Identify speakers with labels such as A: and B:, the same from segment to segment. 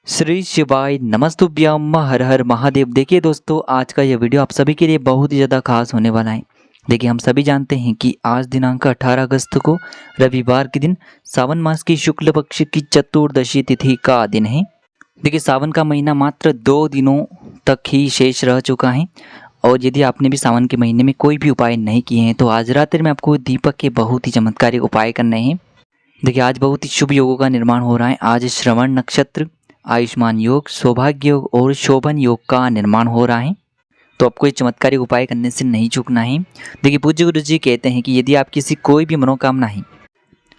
A: श्री शिवाय नमस्तुभ्यम हर हर महादेव। देखिए दोस्तों, आज का यह वीडियो आप सभी के लिए बहुत ही ज़्यादा खास होने वाला है। देखिए, हम सभी जानते हैं कि आज दिनांक 18 अगस्त को रविवार के दिन सावन मास की शुक्ल पक्ष की चतुर्दशी तिथि का दिन है। देखिए, सावन का महीना मात्र 2 दिनों तक ही शेष रह चुका है और यदि आपने भी सावन के महीने में कोई भी उपाय नहीं किए हैं तो आज रात्रि में आपको दीपक के बहुत ही चमत्कारी उपाय करने हैं। देखिए, आज बहुत ही शुभ योगों का निर्माण हो रहा है। आज श्रवण नक्षत्र, आयुष्मान योग, सौभाग्य योग और शोभन योग का निर्माण हो रहा है, तो आपको ये चमत्कारी उपाय करने से नहीं चूकना है। देखिए, पूज्य गुरु जी कहते हैं कि यदि आप किसी कोई भी मनोकामना है,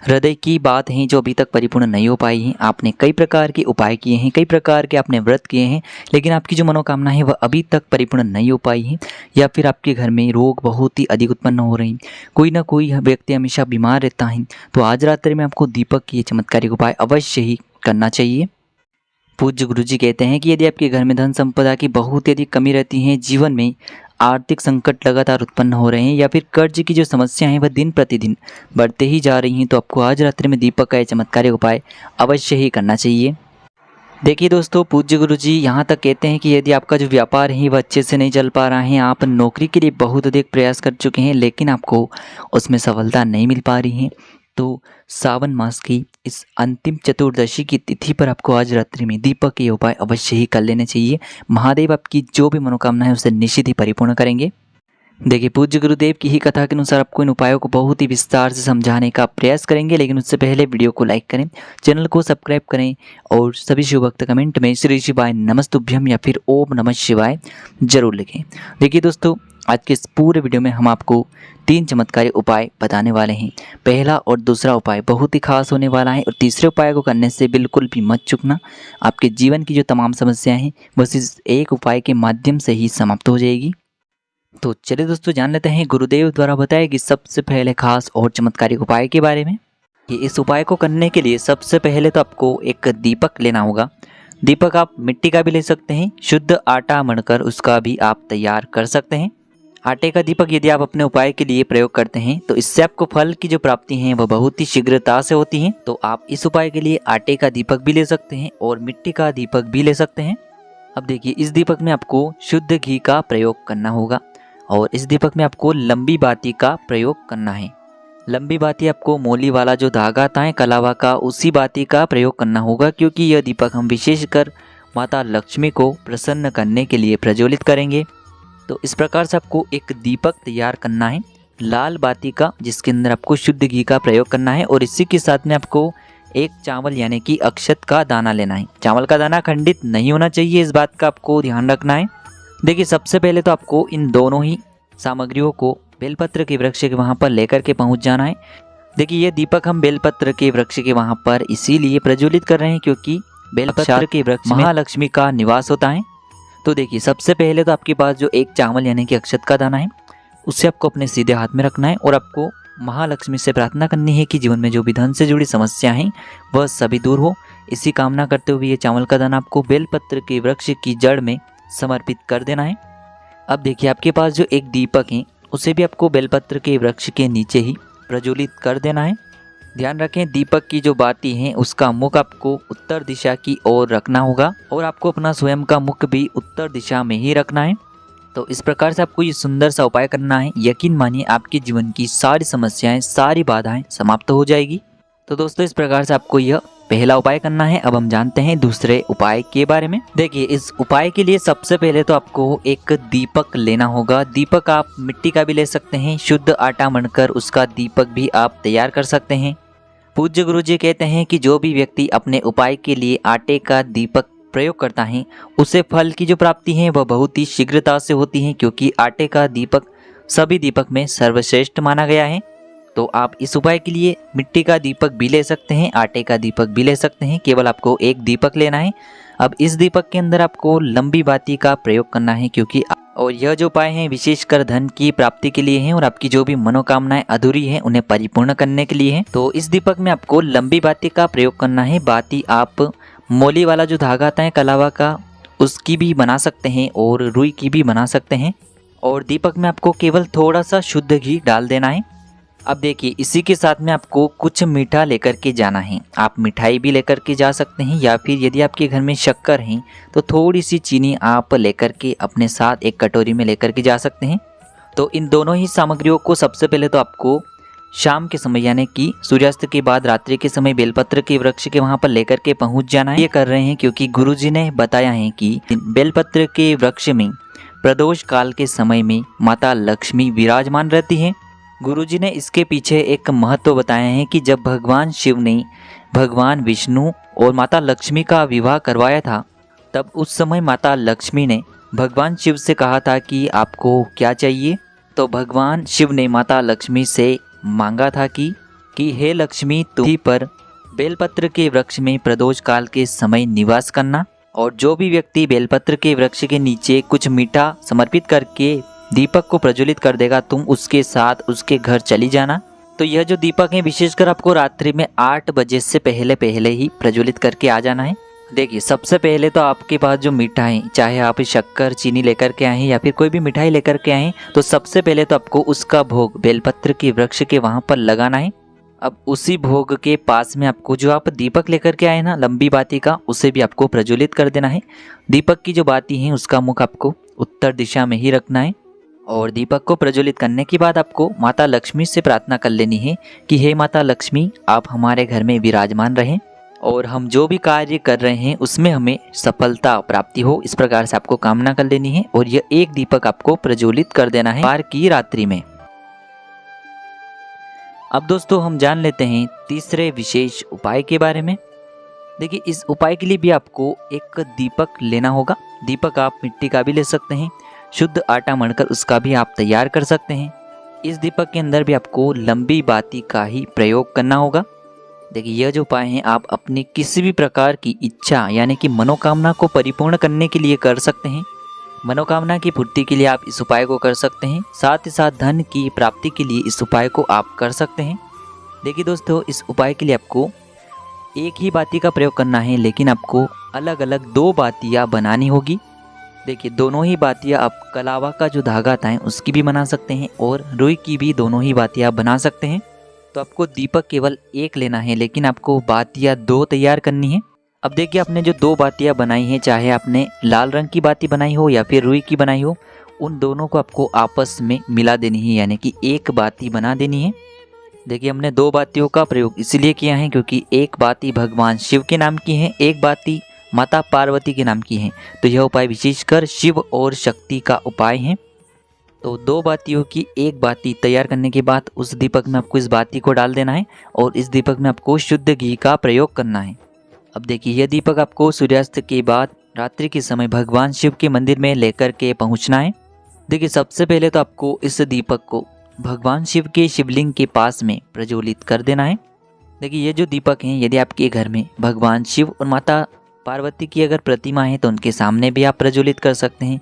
A: हृदय की बात है जो अभी तक परिपूर्ण नहीं हो पाई है, आपने कई प्रकार के उपाय किए हैं, कई प्रकार के आपने व्रत किए हैं, लेकिन आपकी जो मनोकामना है वह अभी तक परिपूर्ण नहीं हो पाई है, या फिर आपके घर में रोग बहुत ही अधिक उत्पन्न हो रहे हैं, कोई ना कोई व्यक्ति हमेशा बीमार रहता है, तो आज रात्रि में आपको दीपक की ये चमत्कारी उपाय अवश्य ही करना चाहिए। पूज्य गुरु जी कहते हैं कि यदि आपके घर में धन संपदा की बहुत ही अधिक कमी रहती है, जीवन में आर्थिक संकट लगातार उत्पन्न हो रहे हैं, या फिर कर्ज की जो समस्या है वह दिन प्रतिदिन बढ़ते ही जा रही हैं, तो आपको आज रात्रि में दीपक का चमत्कारी उपाय अवश्य ही करना चाहिए। देखिए दोस्तों, पूज्य गुरु जी यहाँ तक कहते हैं कि यदि आपका जो व्यापार है वह अच्छे से नहीं चल पा रहा है, आप नौकरी के लिए बहुत अधिक प्रयास कर चुके हैं लेकिन आपको उसमें सफलता नहीं मिल पा रही है, तो सावन मास की इस अंतिम चतुर्दशी की तिथि पर आपको आज रात्रि में दीपक के उपाय अवश्य ही कर लेने चाहिए। महादेव आपकी जो भी मनोकामना है उसे निश्चित ही परिपूर्ण करेंगे। देखिए, पूज्य गुरुदेव की ही कथा के अनुसार आपको इन उपायों को बहुत ही विस्तार से समझाने का प्रयास करेंगे, लेकिन उससे पहले वीडियो को लाइक करें, चैनल को सब्सक्राइब करें और सभी शिव भक्त कमेंट में श्री शिवाय नमस्तुभ्यम या फिर ओम नमः शिवाय जरूर लिखें। देखिए दोस्तों, आज के इस पूरे वीडियो में हम आपको 3 चमत्कारी उपाय बताने वाले हैं। पहला और दूसरा उपाय बहुत ही खास होने वाला है और तीसरे उपाय को करने से बिल्कुल भी मत चूकना। आपके जीवन की जो तमाम समस्याएं हैं बस इस एक उपाय के माध्यम से ही समाप्त हो जाएगी। तो चलिए दोस्तों, जान लेते हैं गुरुदेव द्वारा बताए कि सबसे पहले खास और चमत्कारी उपाय के बारे में। कि इस उपाय को करने के लिए सबसे पहले तो आपको एक दीपक लेना होगा। दीपक आप मिट्टी का भी ले सकते हैं, शुद्ध आटा मढ़कर उसका भी आप तैयार कर सकते हैं। आटे का दीपक यदि आप अपने उपाय के लिए प्रयोग करते हैं तो इससे आपको फल की जो प्राप्ति है वह बहुत ही शीघ्रता से होती है। तो आप इस उपाय के लिए आटे का दीपक भी ले सकते हैं और मिट्टी का दीपक भी ले सकते हैं। अब देखिए, इस दीपक में आपको शुद्ध घी का प्रयोग करना होगा और इस दीपक में आपको लंबी बाती का प्रयोग करना है। लंबी बाती आपको मोली वाला जो धागा आता है कलावा का, उसी बाती का प्रयोग करना होगा, क्योंकि यह दीपक हम विशेषकर माता लक्ष्मी को प्रसन्न करने के लिए प्रज्वलित करेंगे। तो इस प्रकार से आपको एक दीपक तैयार करना है लाल बाती का, जिसके अंदर आपको शुद्ध घी का प्रयोग करना है और इसी के साथ में आपको एक चावल यानी कि अक्षत का दाना लेना है। चावल का दाना खंडित नहीं होना चाहिए, इस बात का आपको ध्यान रखना है। देखिए, सबसे पहले तो आपको इन दोनों ही सामग्रियों को बेलपत्र के वृक्ष के वहाँ पर लेकर के पहुँच जाना है। देखिए, ये दीपक हम बेलपत्र के वृक्ष के वहाँ पर इसीलिए प्रज्वलित कर रहे हैं क्योंकि बेलपत्र के वृक्ष में महालक्ष्मी का निवास होता है। तो देखिए, सबसे पहले तो आपके पास जो एक चावल यानी कि अक्षत का दाना है उससे आपको अपने सीधे हाथ में रखना है और आपको महालक्ष्मी से प्रार्थना करनी है कि जीवन में जो भी धन से जुड़ी समस्या हैं वह सभी दूर हो। इसी कामना करते हुए ये चावल का दाना आपको बेलपत्र के वृक्ष की जड़ में समर्पित कर देना है। अब देखिए, आपके पास जो एक दीपक है उसे भी आपको बेलपत्र के वृक्ष के नीचे ही प्रज्वलित कर देना है। ध्यान रखें, दीपक की जो बाती है उसका मुख आपको उत्तर दिशा की ओर रखना होगा और आपको अपना स्वयं का मुख भी उत्तर दिशा में ही रखना है। तो इस प्रकार से आपको ये सुंदर सा उपाय करना है। यकीन मानिए, आपके जीवन की सारी समस्याएं, सारी बाधाएं समाप्त हो जाएगी। तो दोस्तों, इस प्रकार से आपको यह पहला उपाय करना है। अब हम जानते हैं दूसरे उपाय के बारे में। देखिए, इस उपाय के लिए सबसे पहले तो आपको एक दीपक लेना होगा। दीपक आप मिट्टी का भी ले सकते हैं, शुद्ध आटा मढ़कर उसका दीपक भी आप तैयार कर सकते हैं। पूज्य गुरु जी कहते हैं कि जो भी व्यक्ति अपने उपाय के लिए आटे का दीपक प्रयोग करता है उसे फल की जो प्राप्ति है वह बहुत ही शीघ्रता से होती है, क्योंकि आटे का दीपक सभी दीपक में सर्वश्रेष्ठ माना गया है। तो आप इस उपाय के लिए मिट्टी का दीपक भी ले सकते हैं, आटे का दीपक भी ले सकते हैं, केवल आपको एक दीपक लेना है। अब इस दीपक के अंदर आपको लंबी बाती का प्रयोग करना है, क्योंकि और यह जो उपाय है विशेषकर धन की प्राप्ति के लिए है और आपकी जो भी मनोकामनाएं अधूरी हैं उन्हें परिपूर्ण करने के लिए है। तो इस दीपक में आपको लंबी बाती का प्रयोग करना है। बाती आप मोली वाला जो धागा आता है कलावा का, उसकी भी बना सकते हैं और रुई की भी बना सकते हैं। और दीपक में आपको केवल थोड़ा सा शुद्ध घी डाल देना है अब देखिए इसी के साथ में आपको कुछ मीठा लेकर के जाना है। आप मिठाई भी लेकर के जा सकते हैं या फिर यदि आपके घर में शक्कर है तो थोड़ी सी चीनी आप लेकर के अपने साथ एक कटोरी में लेकर के जा सकते हैं। तो इन दोनों ही सामग्रियों को सबसे पहले तो आपको शाम के समय यानी कि सूर्यास्त के बाद रात्रि के समय बेलपत्र के वृक्ष के वहां पर लेकर के पहुंच जाना है। ये कर रहे हैं क्योंकि गुरुजी ने बताया है कि बेलपत्र के वृक्ष में प्रदोष काल के समय में माता लक्ष्मी विराजमान रहती हैं। गुरुजी ने इसके पीछे एक महत्व बताया है कि जब भगवान शिव ने भगवान विष्णु और माता लक्ष्मी का विवाह करवाया था, तब उस समय माता लक्ष्मी ने भगवान शिव से कहा था कि आपको क्या चाहिए। तो भगवान शिव ने माता लक्ष्मी से मांगा था कि हे लक्ष्मी तुम पर बेलपत्र के वृक्ष में प्रदोष काल के समय निवास करना, और जो भी व्यक्ति बेलपत्र के वृक्ष के नीचे कुछ मीठा समर्पित करके दीपक को प्रज्वलित कर देगा, तुम उसके साथ उसके घर चली जाना। तो यह जो दीपक है विशेषकर आपको रात्रि में 8 बजे से पहले ही प्रज्वलित करके आ जाना है। देखिए सबसे पहले तो आपके पास जो मीठा है, चाहे आप शक्कर चीनी लेकर के आए हैं या फिर कोई भी मिठाई लेकर के आए हैं, तो सबसे पहले तो आपको उसका भोग बेलपत्र के वृक्ष के वहाँ पर लगाना है। अब उसी भोग के पास में आपको जो आप दीपक लेकर के आए ना लंबी बाती का, उसे भी आपको प्रज्वलित कर देना है। दीपक की जो बाती है उसका मुख आपको उत्तर दिशा में ही रखना है, और दीपक को प्रज्वलित करने के बाद आपको माता लक्ष्मी से प्रार्थना कर लेनी है कि हे माता लक्ष्मी, आप हमारे घर में विराजमान रहें और हम जो भी कार्य कर रहे हैं उसमें हमें सफलता प्राप्ति हो। इस प्रकार से आपको कामना कर लेनी है और यह एक दीपक आपको प्रज्वलित कर देना है बार की रात्रि में। अब दोस्तों हम जान लेते हैं तीसरे विशेष उपाय के बारे में। देखिए इस उपाय के लिए भी आपको एक दीपक लेना होगा। दीपक आप मिट्टी का भी ले सकते हैं, शुद्ध आटा मढ़कर उसका भी आप तैयार कर सकते हैं। इस दीपक के अंदर भी आपको लंबी बाती का ही प्रयोग करना होगा। देखिए यह जो उपाय हैं आप अपनी किसी भी प्रकार की इच्छा यानी कि मनोकामना को परिपूर्ण करने के लिए कर सकते हैं। मनोकामना की पूर्ति के लिए आप इस उपाय को कर सकते हैं, साथ ही साथ धन की प्राप्ति के लिए इस उपाय को आप कर सकते हैं। देखिए दोस्तों इस उपाय के लिए आपको एक ही बाती का प्रयोग करना है, लेकिन आपको अलग अलग 2 बातियाँ बनानी होगी। देखिए दोनों ही बातियाँ आप कलावा का जो धागा आता है उसकी भी बना सकते हैं और रुई की भी दोनों ही बातियाँ बना सकते हैं। तो आपको दीपक केवल एक लेना है, लेकिन आपको बातियाँ 2 तैयार करनी है। अब देखिए आपने जो 2 बातियाँ बनाई हैं, चाहे आपने लाल रंग की बाती बनाई हो या फिर रुई की बनाई हो, उन दोनों को आपको आपस में मिला देनी है, यानी कि एक बाती बना देनी है। देखिए हमने 2 बातियों का प्रयोग इसलिए किया है क्योंकि एक बाती भगवान शिव के नाम की है, एक बाती माता पार्वती के नाम की है। तो यह उपाय विशेषकर शिव और शक्ति का उपाय है। तो 2 बातियों की एक बाती तैयार करने के बाद उस दीपक में आपको इस बाती को डाल देना है और इस दीपक में आपको शुद्ध घी का प्रयोग करना है। अब देखिए यह दीपक आपको सूर्यास्त के बाद रात्रि के समय भगवान शिव के मंदिर में लेकर के पहुंचना है। देखिए सबसे पहले तो आपको इस दीपक को भगवान शिव के शिवलिंग के पास में प्रज्वलित कर देना है। देखिए ये जो दीपक हैं, यदि आपके घर में भगवान शिव और माता पार्वती की अगर प्रतिमा है तो उनके सामने भी आप प्रज्वलित कर सकते हैं,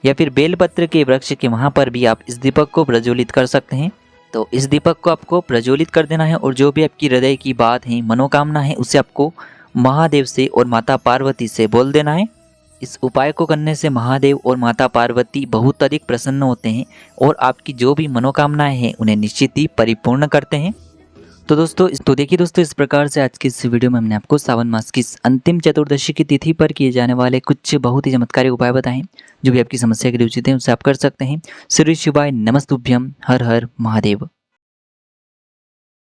A: या फिर बेलपत्र के वृक्ष के वहाँ पर भी आप इस दीपक को प्रज्वलित कर सकते हैं। तो इस दीपक को आपको प्रज्वलित कर देना है और जो भी आपकी हृदय की बात है, मनोकामना है, उसे आपको महादेव से और माता पार्वती से बोल देना है। इस उपाय को करने से महादेव और माता पार्वती बहुत अधिक प्रसन्न होते हैं और आपकी जो भी मनोकामनाएं हैं उन्हें निश्चित ही परिपूर्ण करते हैं। तो देखिए दोस्तों इस प्रकार से आज की इस वीडियो में हमने आपको सावन मास की अंतिम चतुर्दशी की तिथि पर किए जाने वाले कुछ बहुत ही चमत्कारी उपाय बताएं। जो भी आपकी समस्या के लिए उचित हैं उसे आप कर सकते हैं। श्री शिवाय नमस्तुभ्यम। हर हर महादेव।